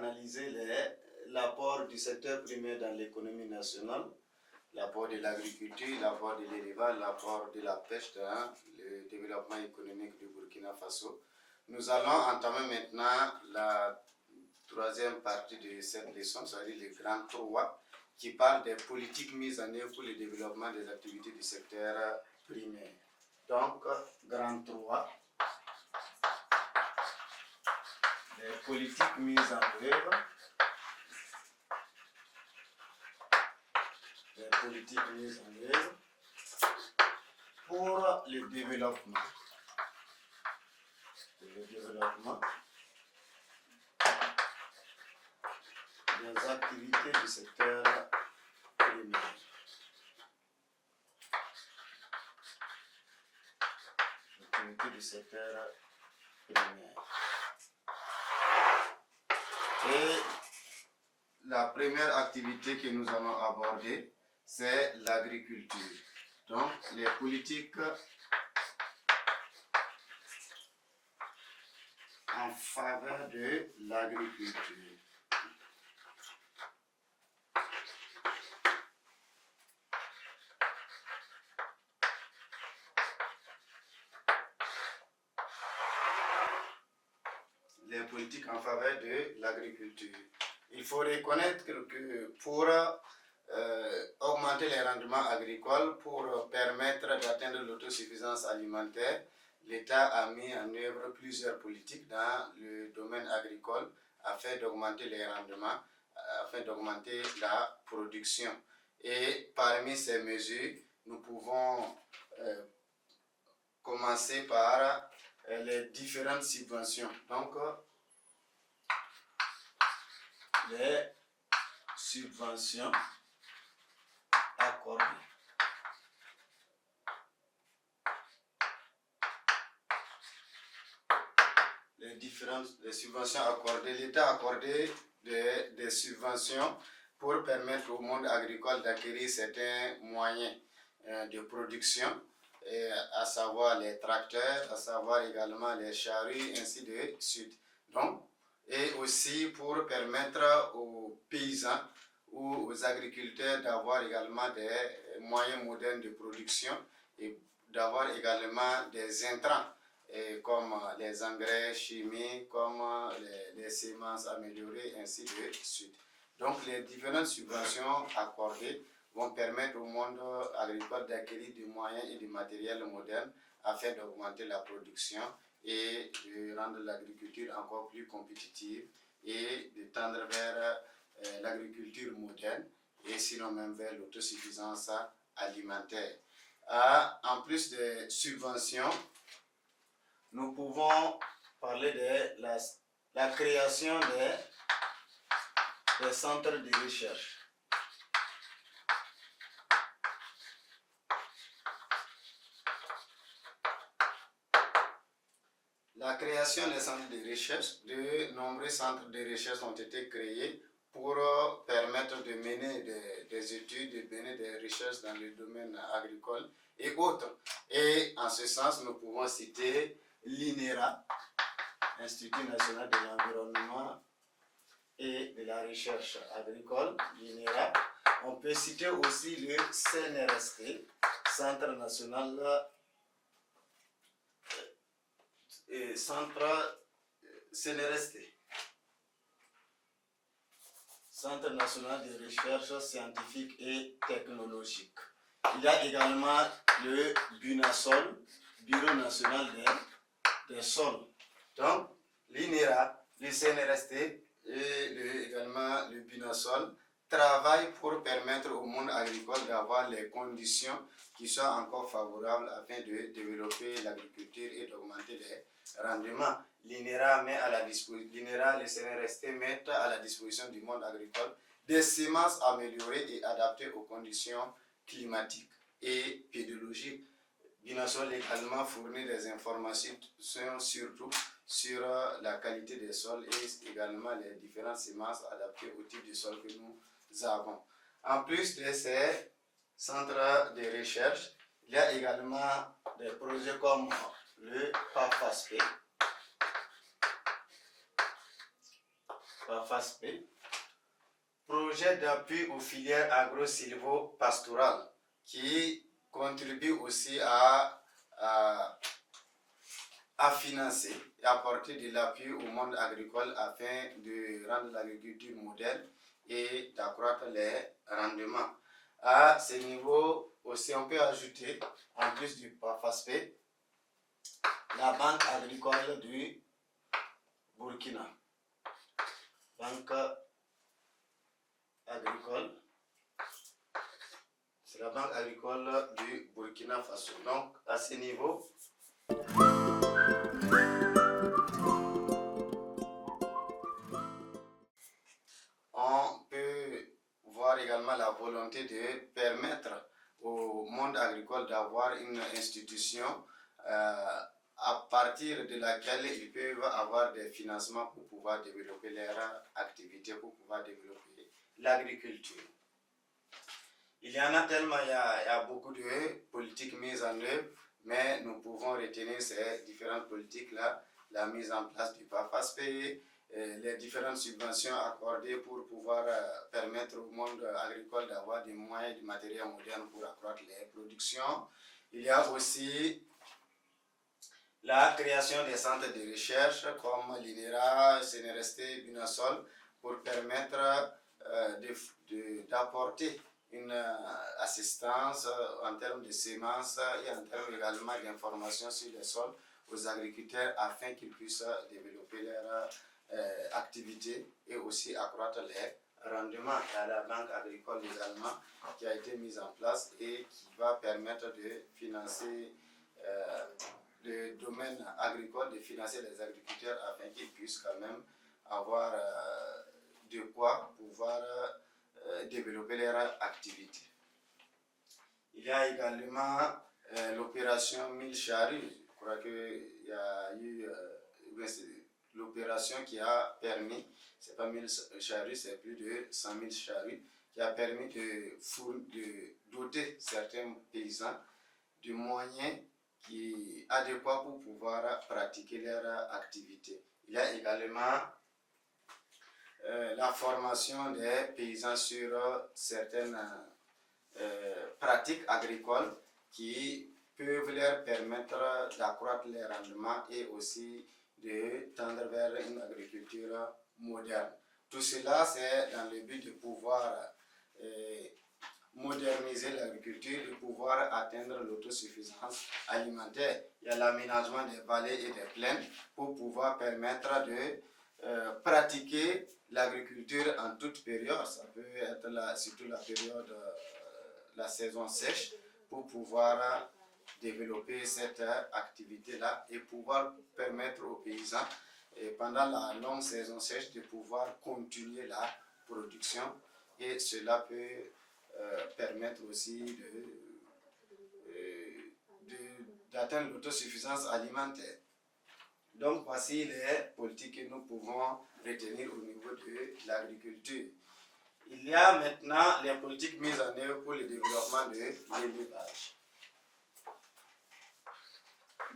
analyser l'apport du secteur primaire dans l'économie nationale, l'apport de l'agriculture, l'apport de l'élevage, l'apport de la pêche dans le développement économique du Burkina Faso. Nous allons entamer maintenant la troisième partie de cette leçon, c'est-à-dire le grand 3, qui parle des politiques mises en œuvre pour le développement des activités du secteur primaire. Donc, grand 3, les politiques mises en œuvre, pour le développement des activités du secteur primaire. Et la première activité que nous allons aborder, c'est l'agriculture. Donc, les politiques en faveur de l'agriculture. Les politiques en faveur de l'agriculture. Il faut reconnaître que pour augmenter les rendements agricoles, pour permettre d'atteindre l'autosuffisance alimentaire, l'État a mis en œuvre plusieurs politiques dans le domaine agricole afin d'augmenter les rendements, afin d'augmenter la production. Et parmi ces mesures, nous pouvons commencer par les différentes subventions. Donc, les subventions accordées. Les subventions accordées. L'État a accordé des subventions pour permettre au monde agricole d'acquérir certains moyens de production, à savoir les tracteurs, à savoir également les charrues, ainsi de suite. Donc, et aussi pour permettre aux paysans ou aux agriculteurs d'avoir également des moyens modernes de production et d'avoir également des intrants comme les engrais chimiques, comme les semences améliorées, ainsi de suite. Donc les différentes subventions accordées vont permettre au monde agricole d'acquérir des moyens et du matériel moderne afin d'augmenter la production et de rendre l'agriculture encore plus compétitive et de tendre vers l'agriculture moderne et sinon même vers l'autosuffisance alimentaire. En plus des subventions, nous pouvons parler de la création des centres de recherche. La création des centres de recherche, de nombreux centres de recherche ont été créés pour permettre de mener des études, de mener des recherches dans le domaine agricole et autres. Et en ce sens, nous pouvons citer l'INERA, Institut national de l'environnement et de la recherche agricole, l'INERA. On peut citer aussi le CNRST, Centre national Centre national de recherche scientifique et technologique. Il y a également le BUNASOL, Bureau national des sols. Donc, l'INERA, le CNRST et également le BUNASOL travaillent pour permettre au monde agricole d'avoir les conditions qui soient encore favorables afin de développer l'agriculture et d'augmenter les rendements. L'INERA le CNRST mettent à la disposition du monde agricole des semences améliorées et adaptées aux conditions climatiques et pédologiques. BUNASOL également fournit des informations surtout sur la qualité des sols et également les différentes semences adaptées au type de sol que nous avons. En plus de ces centres de recherche, il y a également des projets comme le PAFASP, FASP. Projet d'appui aux filières agro-silvo-pastorales qui contribue aussi à financer et apporter de l'appui au monde agricole afin de rendre l'agriculture moderne et d'accroître les rendements. À ce niveau aussi, on peut ajouter, en plus du FASP, la Banque agricole du Burkina. Banque agricole, c'est la Banque agricole du Burkina Faso. Donc, à ce niveau, on peut voir également la volonté de permettre au monde agricole d'avoir une institution à partir de laquelle ils peuvent avoir des financements pour pouvoir développer leur activité, pour pouvoir développer l'agriculture. Il y en a tellement, il y a beaucoup de politiques mises en œuvre, mais nous pouvons retenir ces différentes politiques-là, la mise en place du FASP, les différentes subventions accordées pour pouvoir permettre au monde agricole d'avoir des moyens, du matériel moderne pour accroître les productions. Il y a aussi la création des centres de recherche comme l'INERA, CNRST, BUNASOL pour permettre d'apporter une assistance en termes de semences et en termes également d'informations sur les sols aux agriculteurs afin qu'ils puissent développer leur activité et aussi accroître les rendements. Il y a la banque agricole également qui a été mise en place et qui va permettre de financer le domaine agricole, de financer les agriculteurs afin qu'ils puissent quand même avoir de quoi pouvoir développer leur activité. Il y a également l'opération 1000 charrues. Je crois qu'il y a eu l'opération qui a permis, c'est pas 1000 charrues, c'est plus de 100 000 charrues, qui a permis de doter certains paysans de moyens adéquats pour pouvoir pratiquer leur activité. Il y a également la formation des paysans sur certaines pratiques agricoles qui peuvent leur permettre d'accroître les rendements et aussi de tendre vers une agriculture moderne. Tout cela, c'est dans le but de pouvoir moderniser l'agriculture, de pouvoir atteindre l'autosuffisance alimentaire. Il y a l'aménagement des vallées et des plaines pour pouvoir permettre de pratiquer l'agriculture en toute période. Ça peut être surtout la période, la saison sèche, pour pouvoir développer cette activité-là et pouvoir permettre aux paysans, pendant la longue saison sèche, de pouvoir continuer la production et cela peut permettre aussi d'atteindre l'autosuffisance alimentaire. Donc voici les politiques que nous pouvons retenir au niveau de l'agriculture. Il y a maintenant les politiques mises en œuvre pour le développement de l'élevage.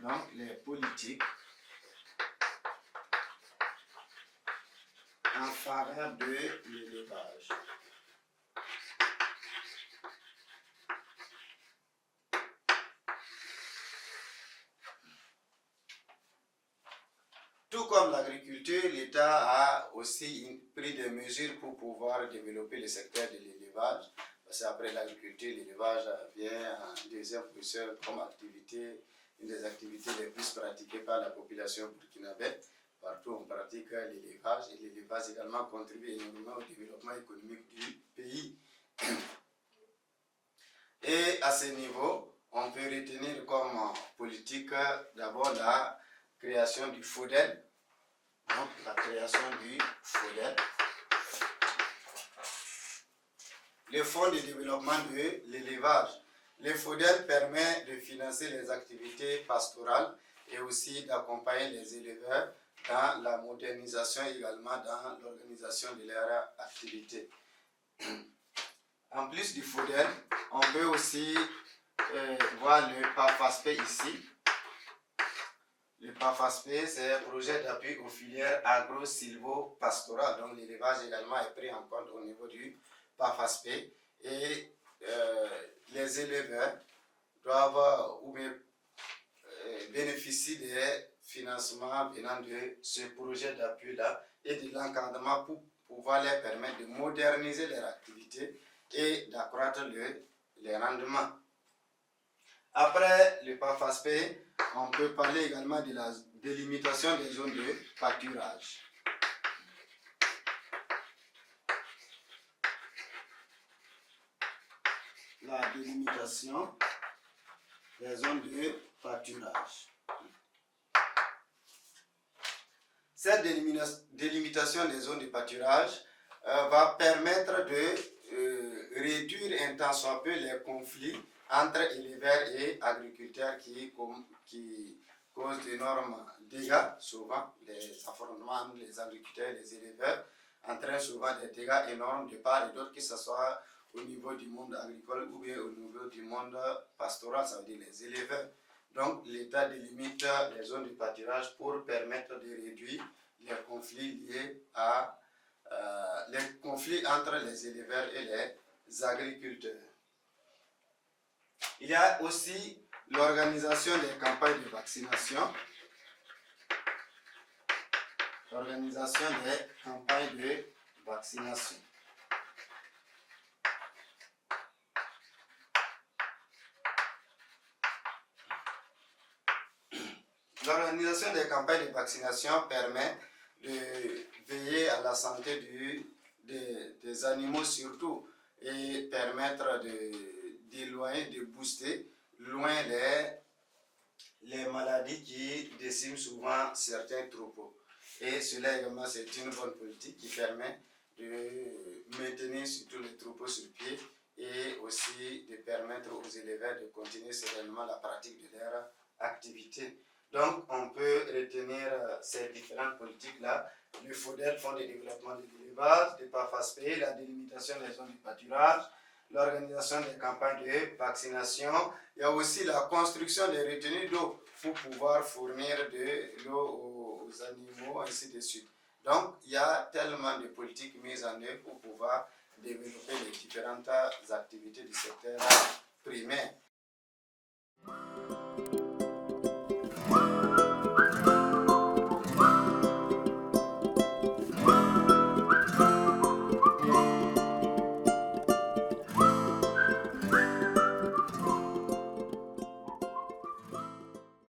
Donc les politiques en faveur de l'élevage. Tout comme l'agriculture, l'État a aussi pris des mesures pour pouvoir développer le secteur de l'élevage. Parce qu'après l'agriculture, l'élevage vient en deuxième position comme activité, une des activités les plus pratiquées par la population burkinabé. Partout on pratique l'élevage et l'élevage également contribue énormément au développement économique du pays. Et à ce niveau, on peut retenir comme politique d'abord la création du FODEL, donc la création du FODEL, le Fonds de développement de l'élevage. Le FODEL permet de financer les activités pastorales et aussi d'accompagner les éleveurs dans la modernisation et également dans l'organisation de leur activité. En plus du FODEL, on peut aussi voir le FASP ici. Le PAFASP, c'est un projet d'appui aux filières agro-silvo-pastorales. Donc l'élevage également est pris en compte au niveau du PAFASP. Et les éleveurs doivent ou bien bénéficient des financements venant de ce projet d'appui-là et de l'encadrement pour pouvoir leur permettre de moderniser leur activité et d'accroître les rendements. Après le PAFASP, on peut parler également de la délimitation des zones de pâturage. La délimitation des zones de pâturage. Cette délimitation des zones de pâturage va permettre de réduire un tant soit peu les conflits entre éleveurs et agriculteurs qui causent d'énormes dégâts. Souvent, les affrontements entre les agriculteurs et les éleveurs entraînent souvent des dégâts énormes de part et d'autre, que ce soit au niveau du monde agricole ou bien au niveau du monde pastoral, ça veut dire les éleveurs. Donc, l'État délimite les zones de pâturage pour permettre de réduire les conflits liés à les conflits entre les éleveurs et les agriculteurs. Il y a aussi l'organisation des campagnes de vaccination. L'organisation des campagnes de vaccination. L'organisation des campagnes de vaccination permet de veiller à la santé des animaux surtout et permettre d'éloigner, de booster loin les maladies qui déciment souvent certains troupeaux. Et cela également, c'est une bonne politique qui permet de maintenir surtout les troupeaux sur pied et aussi de permettre aux éleveurs de continuer sereinement la pratique de leur activité. Donc, on peut retenir ces différentes politiques-là. Le FODEL, Fonds de développement de l'élevage, le PAFASP, la délimitation des zones de pâturage, l'organisation des campagnes de vaccination. Il y a aussi la construction des retenues d'eau pour pouvoir fournir de l'eau aux animaux, ainsi de suite. Donc, il y a tellement de politiques mises en œuvre pour pouvoir développer les différentes activités du secteur primaire.